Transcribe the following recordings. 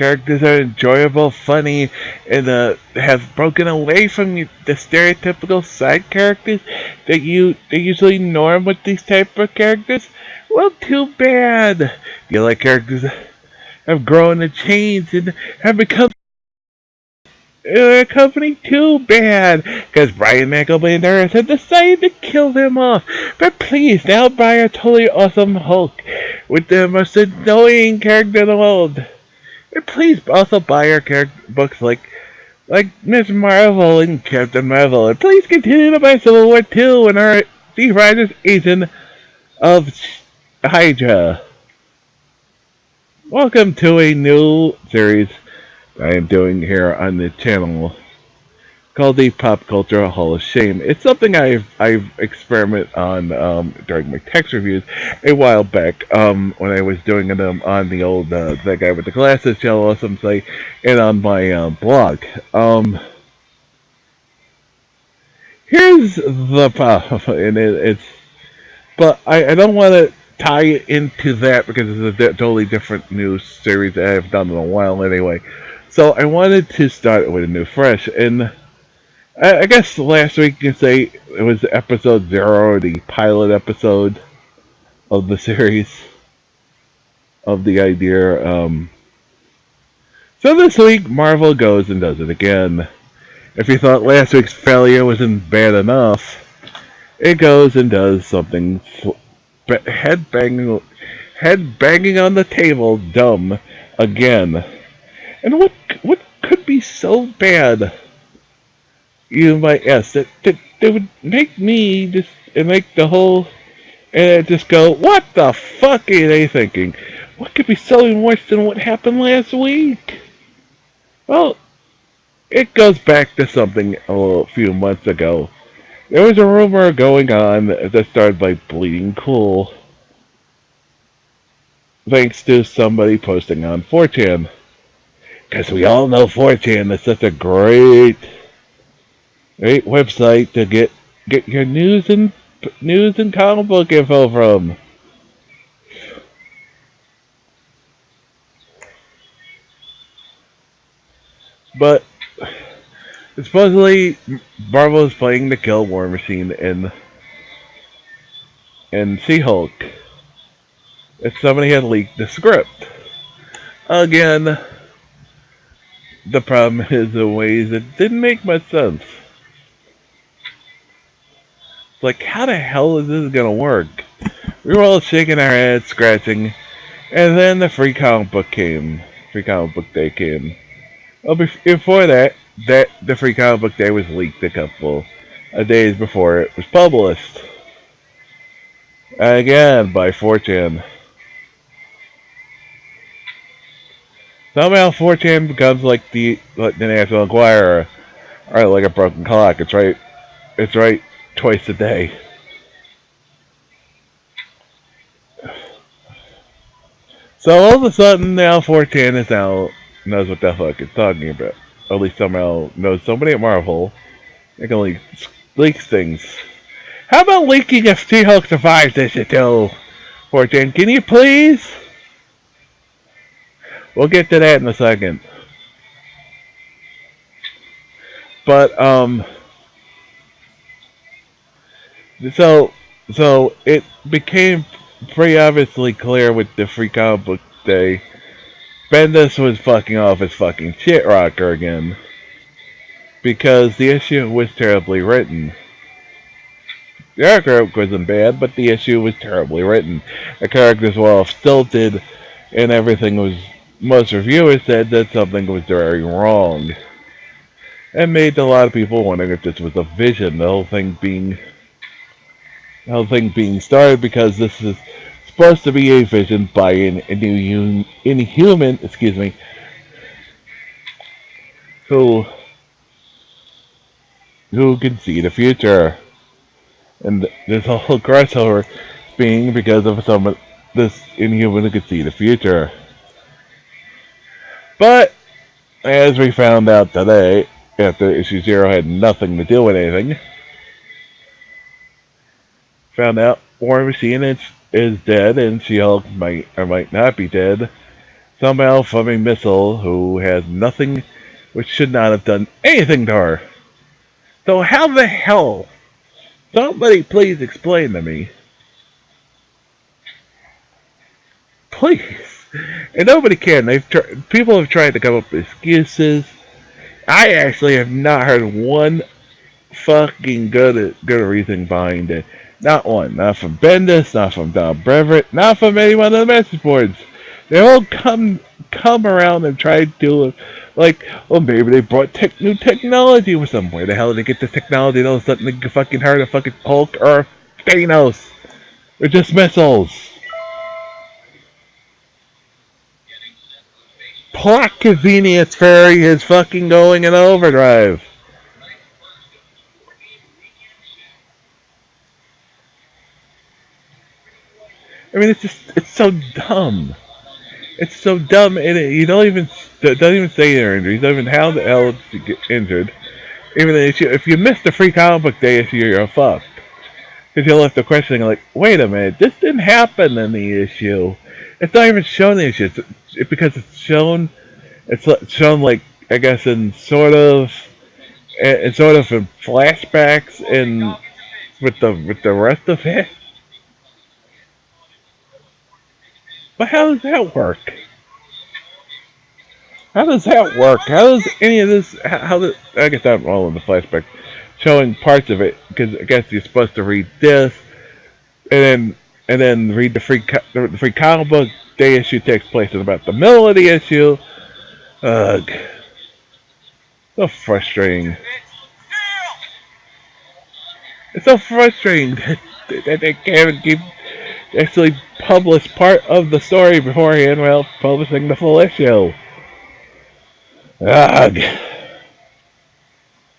characters are enjoyable, funny, and have broken away from the stereotypical side characters that usually norm with these type of characters. Well, too bad. The other characters have grown and changed and have become a company too bad, because Brian McElwain and Harris had decided to kill them off. But please, now buy a totally awesome Hulk with the most annoying character in the world. And please also buy our books like Miss Marvel and Captain Marvel. And please continue to buy Civil War 2 and our Steve Rogers Agent of Hydra. Welcome to a new series I am doing here on the channel called the Pop Culture Hall of Shame. It's something I've experimented on during my text reviews a while back when I was doing them on the old that guy with the glasses channel or some site and on my blog. Here's the problem, and it's but I don't want to tie it into that because it's a totally different news series that I've done in a while anyway. So I wanted to start with a new fresh, and I guess last week you could say it was episode 0, the pilot episode of the series of the idea. So this week Marvel goes and does it again. If you thought last week's failure wasn't bad enough, it goes and does something head banging on the table dumb again. And what could be so bad? You might ask that would make me just and make the whole and just go, what the fuck are they thinking? What could be so worse than what happened last week? Well, it goes back to something a few months ago. There was a rumor going on that started by Bleeding Cool, thanks to somebody posting on 4chan. Because we all know 4chan is such a great website to get your news and comic book info from. But supposedly Marvel is playing to kill War Machine and She-Hulk. If somebody had leaked the script. Again, the problem is the ways it didn't make much sense. Like, how the hell is this gonna work? We were all shaking our heads, scratching, and then the free comic book came. Free comic book day came. Well, before that, the free comic book day was leaked a couple of days before it was published. Again, by 4chan. Somehow 4chan becomes like the National Enquirer, or like a broken clock. It's right twice a day. So all of a sudden now 4chan is now knows what the fuck it's talking about. Or at least somehow knows somebody at Marvel. They can leak things. How about leaking if She-Hulk survives this issue? 4chan, can you please? We'll get to that in a second. But so it became pretty obviously clear with the free comic book day. Bendis was fucking off his fucking shit rocker again. Because the issue was terribly written. The artwork wasn't bad, but the issue was terribly written. The characters were all stilted, and everything was. Most reviewers said that something was very wrong. And made a lot of people wondering if this was a vision, the whole thing being started because this is supposed to be a vision by an inhuman, who can see the future. And this whole crossover being because of this inhuman who could see the future. But as we found out today, after issue 0 had nothing to do with anything, found out War Machine is dead and She-Hulk might or might not be dead. Some malforming missile who has nothing, which should not have done anything to her. So how the hell? Somebody please explain to me. Please. And nobody can. People have tried to come up with excuses. I actually have not heard one fucking good reason behind it. Not one. Not from Bendis, not from Don Brevoort, not from anyone on the message boards. They all come around and try to do it like, well, maybe they brought new technology with them. Where the hell did they get the technology? All of a sudden they can fucking hurt a fucking Hulk or Thanos. They're just missiles. Plot convenience fairy is fucking going in overdrive. I mean, it's so dumb. It's so dumb, and you don't even say they're injured. You don't even how the hell to get injured. Even if you miss the free comic book day issue, you're fucked. Because you're left the questioning like, wait a minute, this didn't happen in the issue. It's not even shown in the issue. Because it's shown. It's shown like I guess in sort of in flashbacks and with the rest of it. But how does that work? How does that work? How does any of this? I guess I'm all in the flashback, showing parts of it because I guess you're supposed to read this, and then read the free comic book. Day issue takes place in about the middle of the issue. Ugh, so frustrating. It's so frustrating that they can't keep actually publish part of the story beforehand while publishing the full issue. Ugh.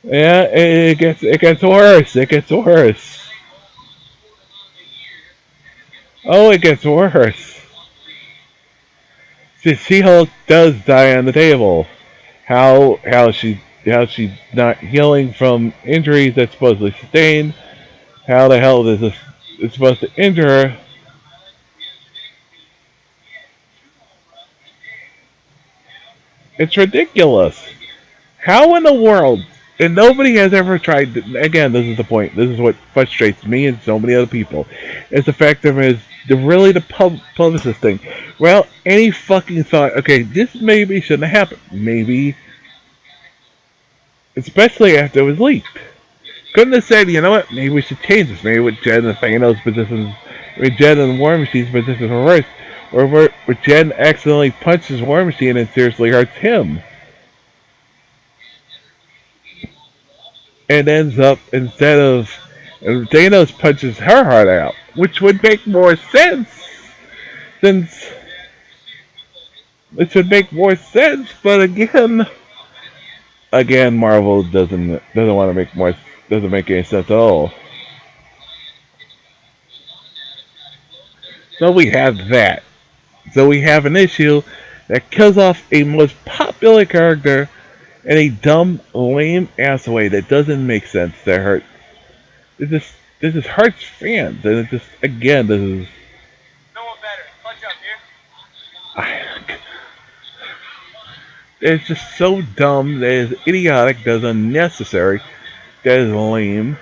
Yeah, it gets worse. It gets worse. Oh, it gets worse. She-Hulk does die on the table. How she's not healing from injuries that supposedly sustained. How the hell is this it's supposed to injure her? It's ridiculous. How in the world? And nobody has ever tried to, again, this is the point. This is what frustrates me and so many other people. Is the fact of it is the publicist thing. Well, any fucking thought, okay, this maybe shouldn't have happened. Maybe, especially after it was leaked. Couldn't have said, you know what, maybe we should change this. Maybe with Jen and Thanos' positions, with Jen and War Machine's positions reversed. Or where Jen accidentally punches War Machine and seriously hurts him. And ends up, instead of Thanos punches her heart out, which would make more sense. Since it would make more sense, but again, Marvel doesn't want to doesn't make any sense at all. So we have that. So we have an issue that kills off a most popular character in a dumb, lame ass way that doesn't make sense. That hurt. This just hurts fans, and it just again this is. No one better. Punch up here. It's just so dumb. That is idiotic. That is unnecessary. That is lame.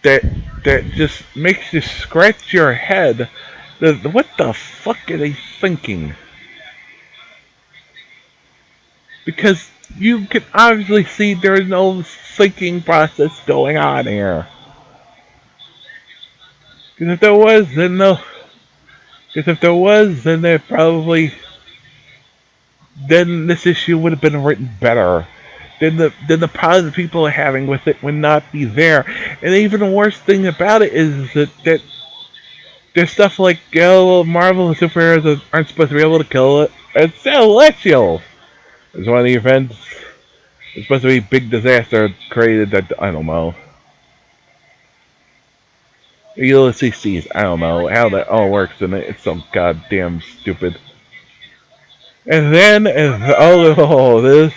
That just makes you scratch your head. What the fuck are they thinking? Because you can obviously see there's no thinking process going on here. Because if there was, then no. Because if there was, then there probably. Then this issue would have been written better. Then the problems people are having with it would not be there. And even the worst thing about it is that there's stuff like, oh, Marvel and superheroes aren't supposed to be able to kill it. It's Celestial. It's one of the events. It's supposed to be a big disaster created that, I don't know. Ulysses sees, I don't know how that all works, and it's so goddamn stupid. And then, this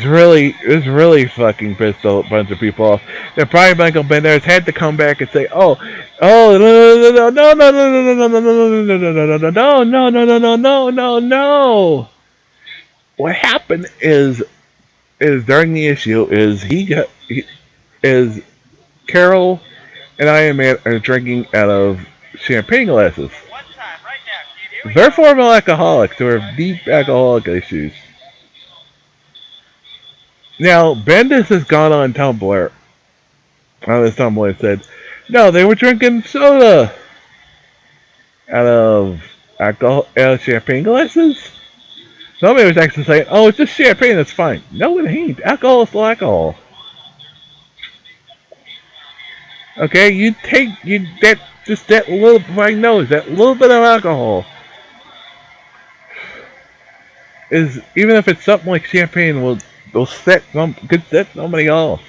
really fucking pissed a bunch of people off. That probably Michael Bendis had to come back and say, oh, Oh no no no no no no no no no no no no no no no no no no no! What happened is during the issue is is Carol and Iron Man are drinking out of champagne glasses. They're former alcoholics who have deep alcoholic issues. Now Bendis has gone on Tumblr on his Tumblr and said, no, they were drinking soda out of out of champagne glasses. Somebody was actually saying, oh, it's just champagne, that's fine. No, it ain't. Alcohol is still alcohol. Okay, you take that little my nose, that little bit of alcohol is even if it's something like champagne will could set somebody off.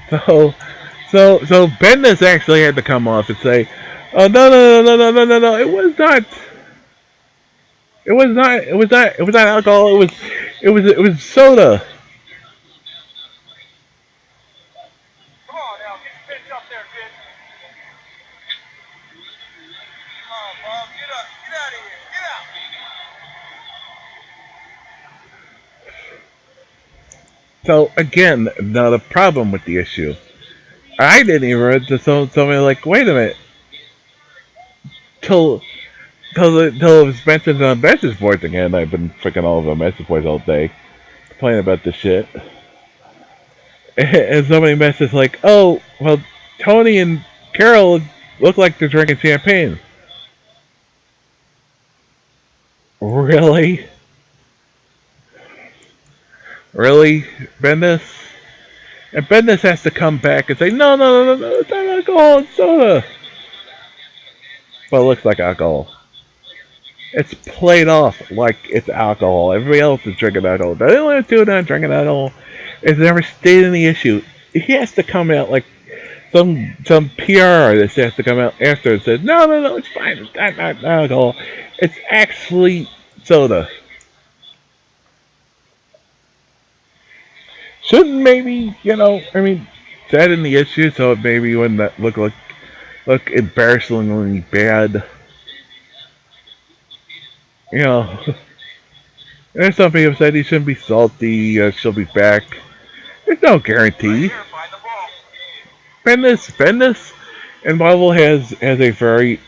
So so Bendis actually had to come off and say, oh no, it was not alcohol, it was soda. So again, not a problem with the issue. I didn't even read to somebody like, wait a minute, till till it was mentioned on message boards again. I've been freaking all over message boards all day, complaining about this shit. And somebody messages like, oh, well, Tony and Carol look like they're drinking champagne. Really? Really, Bendis? And Bendis has to come back and say, no, it's not alcohol, it's soda. But it looks like alcohol. It's played off like it's alcohol. Everybody else is drinking alcohol. The only two not drinking alcohol is never stated in the issue. He has to come out like some PR artist has to come out after and say, no, it's fine. It's not alcohol. It's actually soda. Shouldn't maybe, I mean, that in the issue so it maybe wouldn't that look embarrassingly bad. You know, there's some people said he shouldn't be salty. She'll be back. There's no guarantee. Bendis, and Marvel has a very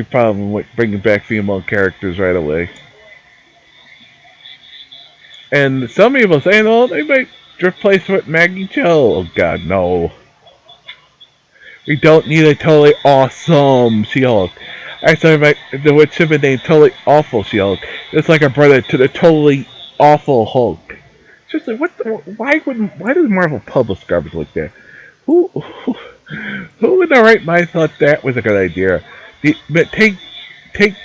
problem with bringing back female characters right away. And some people saying, "Oh, they might replace with Maggie Cho." Oh God, no! We don't need a totally awesome She-Hulk. Actually, what should be named totally awful She-Hulk. It's like a brother to the totally awful Hulk. Just like why does Marvel publish garbage like that? Who in their right mind thought that was a good idea? But take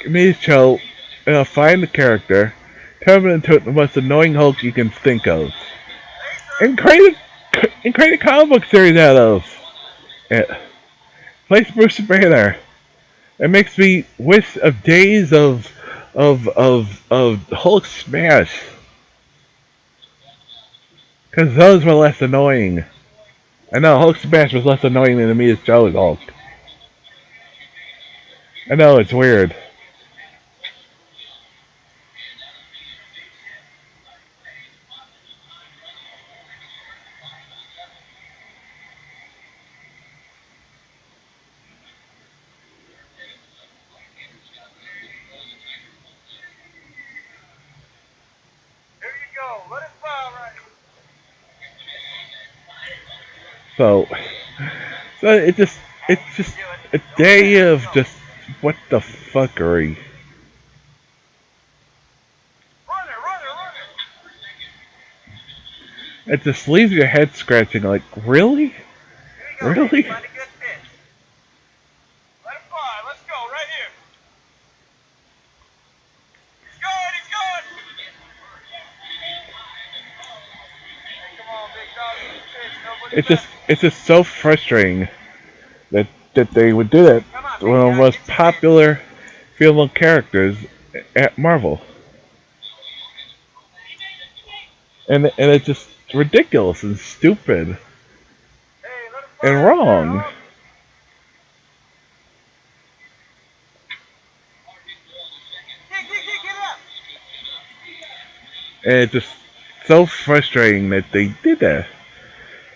Ms. Cho, find the character, turn it into the most annoying Hulk you can think of, and create a comic book series out of it. Place Bruce Banner. It makes me wish of days of Hulk smash. Because those were less annoying. I know Hulk smash was less annoying than me as Joe's Hulk. I know it's weird. So it's just a day of just what the fuckery. It just leaves your head scratching like, really? Really? It's just so frustrating that they would do that. One of the most popular female characters at Marvel, and it's just ridiculous and stupid and wrong. And it's just so frustrating that they did that.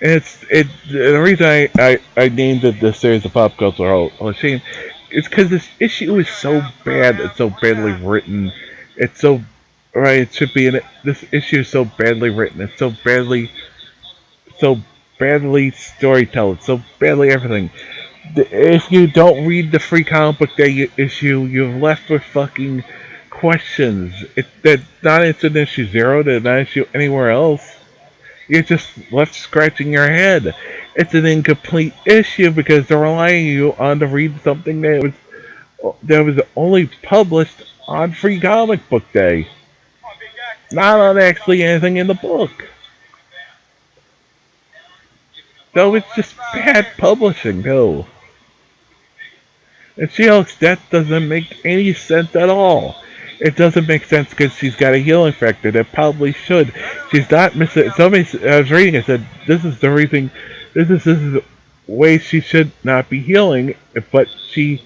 And the reason I named it the series of Pop Culture Hall of Shame is because this issue is so bad. It's so badly written. It's so right. It should be in it. This issue is so badly written. It's so badly storytold. So badly everything. If you don't read the free comic book day issue, you're left with fucking questions. They're not answered in issue 0. They're not issue anywhere else. You're just left scratching your head. It's an incomplete issue because they're relying you on to read something that was only published on Free Comic Book Day, not on actually anything in the book. So it's just bad publishing, too. And She-Hulk's death doesn't make any sense at all. It doesn't make sense because she's got a healing factor that probably should. She's not missing. Somebody, I was reading. I said this is the reason. This is the way she should not be healing. But she,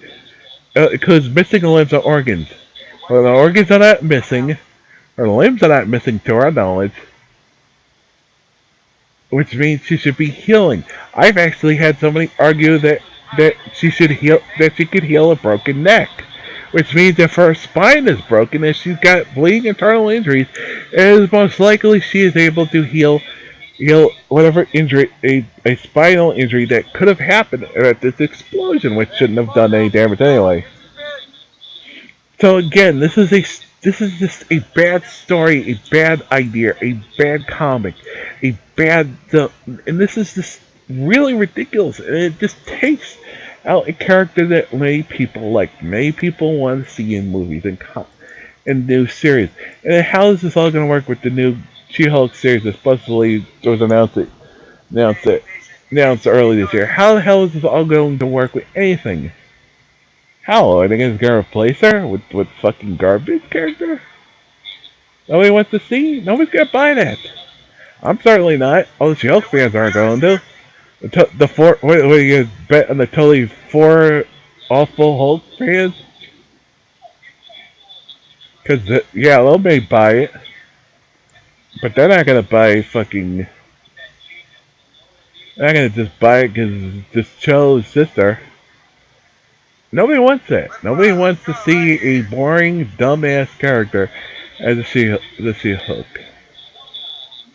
because missing limbs are organs. Well, the organs are not missing. Her limbs are not missing to our knowledge, which means she should be healing. I've actually had somebody argue that she should heal, that she could heal a broken neck, which means if her spine is broken and she's got bleeding internal injuries, it is most likely she is able to heal whatever injury, a spinal injury that could have happened at this explosion, which shouldn't have done any damage anyway. So again, this is just a bad story, a bad idea, a bad comic, a bad, and this is just really ridiculous. And it just takes out a character that many people like, many people want to see in movies and new series. And how is this all going to work with the new She-Hulk series that supposedly was announced, it, announced early this year? How the hell is this all going to work with anything? How? Are they going to replace her with fucking garbage character? Nobody wants to see? Nobody's going to buy that. I'm certainly not. All the She-Hulk fans aren't going to. The four, what do you guys bet on the totally four awful Hulk fans? Because, yeah, they may buy it. But they're not going to buy fucking... They're not going to just buy it because it's Cho's sister. Nobody wants that. Nobody wants to see a boring, dumbass character as the She-Hulk.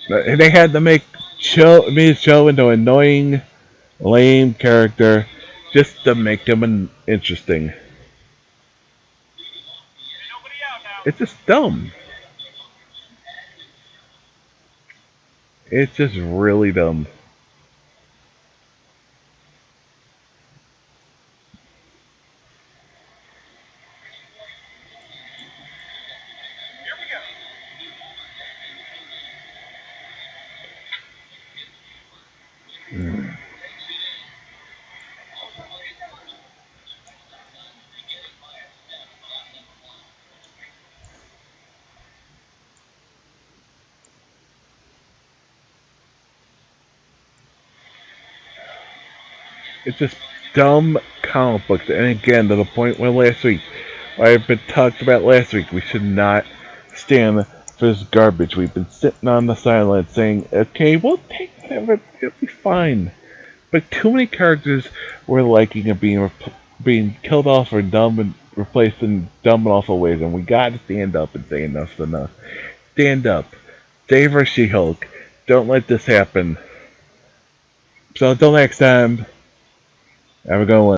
They had to make Cho into an annoying, lame character just to make him interesting. It's just dumb. It's just really dumb. Mm. It's just dumb comic books. And again, to the point where last week, I've been talked about last week, we should not stand for this garbage. We've been sitting on the sidelines saying, okay, we'll take whatever, it'll be fine. But too many characters we're liking are being killed off or dumb and replaced in dumb and awful ways, and we gotta stand up and say enough's enough. Stand up. Save our She-Hulk. Don't let this happen. So until next time, have a good one.